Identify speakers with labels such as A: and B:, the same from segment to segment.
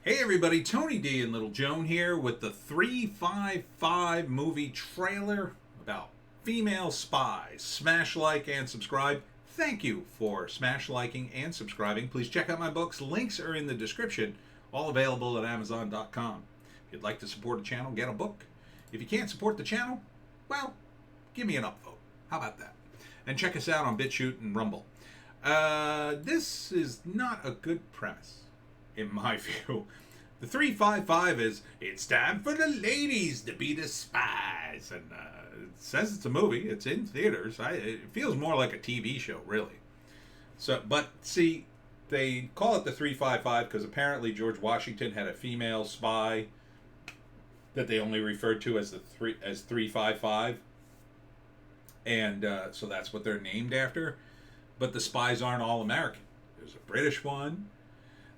A: Hey everybody, Tony D and Little Joan here with the 355 movie trailer about female spies. Smash like and subscribe. Thank you for smash liking and subscribing. Please check out my books. Links are in the description. All available at Amazon.com. If you'd like to support the channel, get a book. If you can't support the channel, well, give me an upvote. How about that? And check us out on Bitchute and Rumble. This is not a good premise, in my view. The 355 is, it's time for the ladies to be the spies. And it says it's a movie. It's in theaters. It feels more like a TV show, really. So, but see, they call it the 355 because apparently George Washington had a female spy that they only referred to as 355. And so that's what they're named after. But the spies aren't all American. There's a British one.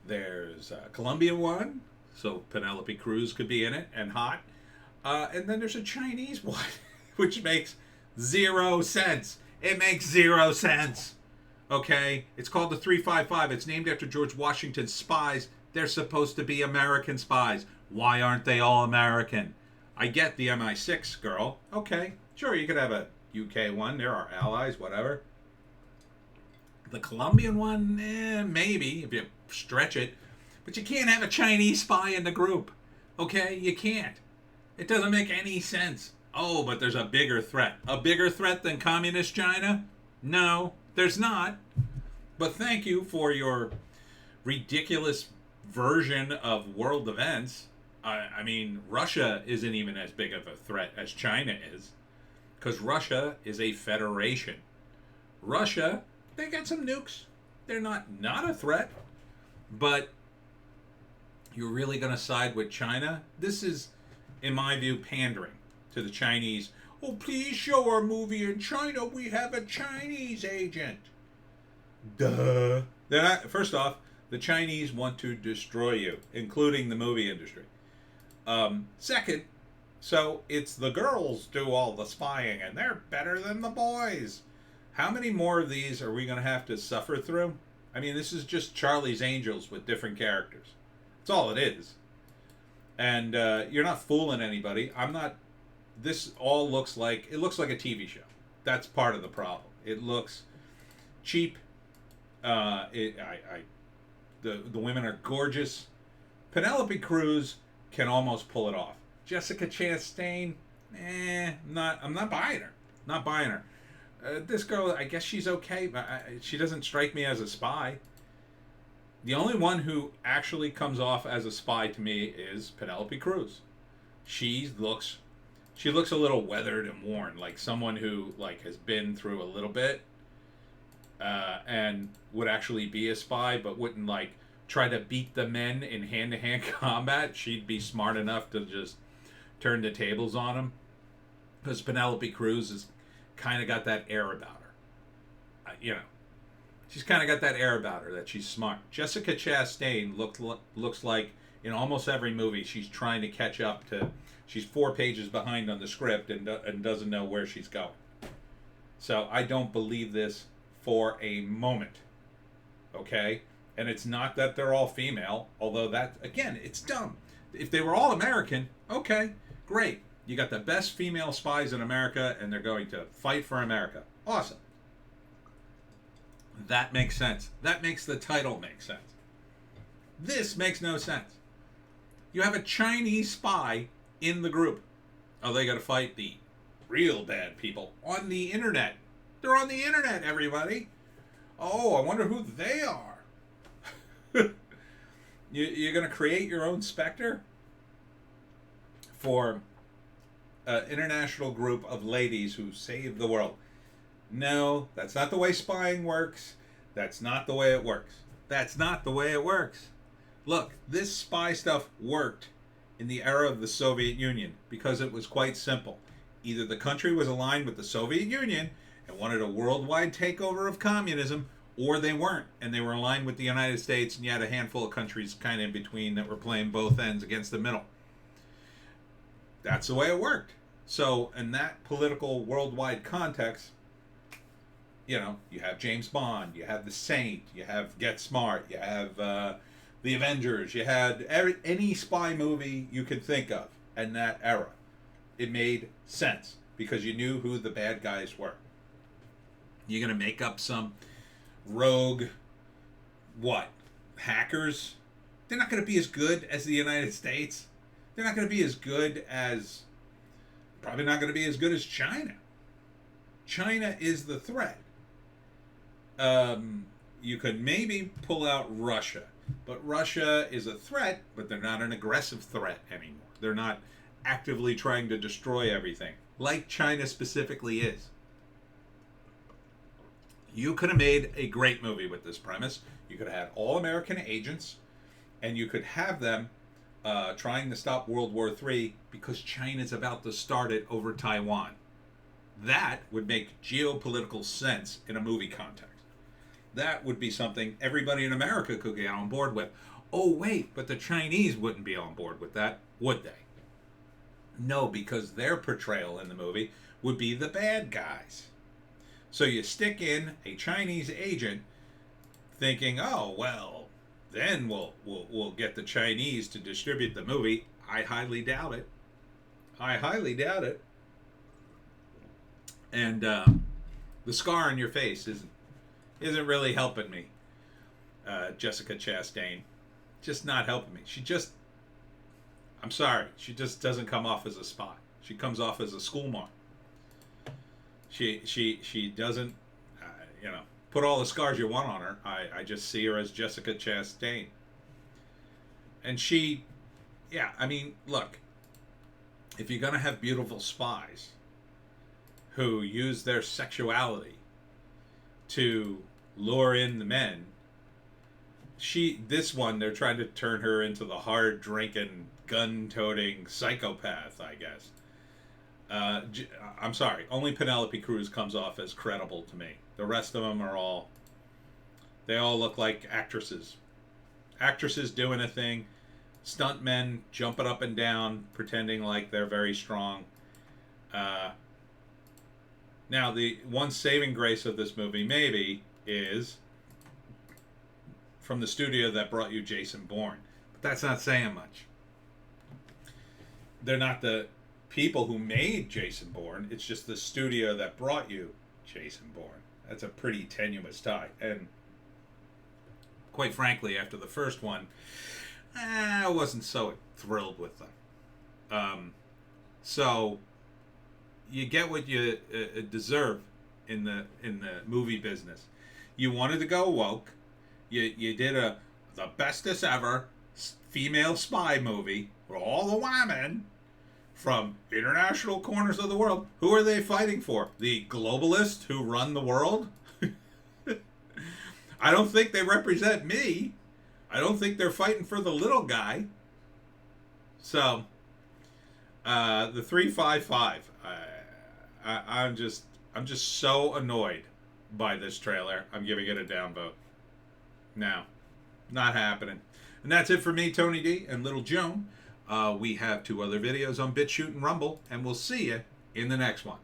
A: There's a Colombian one. So Penelope Cruz could be in it and hot. And then there's a Chinese one, which makes 0 sense. It makes 0 sense. Okay? It's called the 355. It's named after George Washington's spies. They're supposed to be American spies. Why aren't they all American? I get the MI6 girl. Okay. Sure, you could have a UK one. They're our allies, whatever. The Colombian one, maybe, if you stretch it. But you can't have a Chinese spy in the group. Okay? You can't. It doesn't make any sense. Oh, but there's a bigger threat. A bigger threat than communist China? No, there's not. But thank you for your ridiculous version of world events. I mean, Russia isn't even as big of a threat as China is. Because Russia is a federation. Russia, they got some nukes. They're not a threat. But you're really going to side with China? This is, in my view, pandering to the Chinese. Oh, please show our movie in China. We have a Chinese agent. Duh. They're not, first off, the Chinese want to destroy you, including the movie industry. Second, so it's the girls do all the spying, and they're better than the boys. How many more of these are we going to have to suffer through? I mean, this is just Charlie's Angels with different characters. That's all it is. And you're not fooling anybody. I'm not. This all looks like, it looks like a TV show. That's part of the problem. It looks cheap. The women are gorgeous. Penelope Cruz can almost pull it off. Jessica Chastain, I'm not buying her. Not buying her. This girl, I guess she's okay, but she doesn't strike me as a spy. The only one who actually comes off as a spy to me is Penelope Cruz. She looks a little weathered and worn, like someone who has been through a little bit, and would actually be a spy, but wouldn't try to beat the men in hand-to-hand combat. She'd be smart enough to just turn the tables on them, because Penelope Cruz has kind of got that air about her. She's kind of got that air about her that she's smart. Jessica Chastain looks like in almost every movie she's trying to catch up to. She's 4 pages behind on the script and doesn't know where she's going. So I don't believe this for a moment. Okay? And it's not that they're all female, although that, again, it's dumb. If they were all American, okay, great. You got the best female spies in America, and they're going to fight for America. Awesome. That makes sense. That makes the title make sense. This makes no sense. You have a Chinese spy in the group. Oh, they got to fight the real bad people on the internet. They're on the internet, everybody. Oh, I wonder who they are. You're going to create your own Spectre for an international group of ladies who save the world. No, that's not the way spying works. That's not the way it works. That's not the way it works. Look, this spy stuff worked in the era of the Soviet Union because it was quite simple. Either the country was aligned with the Soviet Union and wanted a worldwide takeover of communism, or they weren't, and they were aligned with the United States, and you had a handful of countries kind of in between that were playing both ends against the middle. That's the way it worked. So, in that political worldwide context, you have James Bond, you have The Saint, you have Get Smart, you have the Avengers. You had any spy movie you could think of in that era. It made sense because you knew who the bad guys were. You're going to make up some rogue, hackers? They're not going to be as good as the United States. They're not going to be as good as, probably not going to be as good as China. China is the threat. You could maybe pull out Russia, but Russia is a threat, but they're not an aggressive threat anymore. They're not actively trying to destroy everything, like China specifically is. You could have made a great movie with this premise. You could have had all American agents, and you could have them trying to stop World War III because China's about to start it over Taiwan. That would make geopolitical sense in a movie context. That would be something everybody in America could get on board with. Oh, wait, but the Chinese wouldn't be on board with that, would they? No, because their portrayal in the movie would be the bad guys. So you stick in a Chinese agent thinking, oh, well, then we'll get the Chinese to distribute the movie. I highly doubt it. I highly doubt it. And the scar on your face isn't really helping me, Jessica Chastain. Just not helping me. I'm sorry, she just doesn't come off as a spy. She comes off as a schoolmarm. She doesn't, put all the scars you want on her. I just see her as Jessica Chastain. And look, if you're going to have beautiful spies who use their sexuality to lure in the men, they're trying to turn her into the hard drinking, gun toting psychopath, I guess. I'm sorry, only Penelope Cruz comes off as credible to me. The rest of them they all look like actresses. Actresses doing a thing, stuntmen jumping up and down, pretending like they're very strong. Now, the one saving grace of this movie, maybe, is from the studio that brought you Jason Bourne. But that's not saying much. They're not the people who made Jason Bourne. It's just the studio that brought you Jason Bourne. That's a pretty tenuous tie. And quite frankly, after the first one, I wasn't so thrilled with them. So you get what you deserve in the movie business. You wanted to go woke. You did the bestest ever female spy movie with all the women from international corners of the world. Who are they fighting for? The globalists who run the world? I don't think they represent me. I don't think they're fighting for the little guy. So, the 355. I'm just so annoyed by this trailer. I'm giving it a downvote. No, not happening. And that's it for me, Tony D and Little Joan. We have 2 other videos on Bitchute and Rumble, and we'll see you in the next one.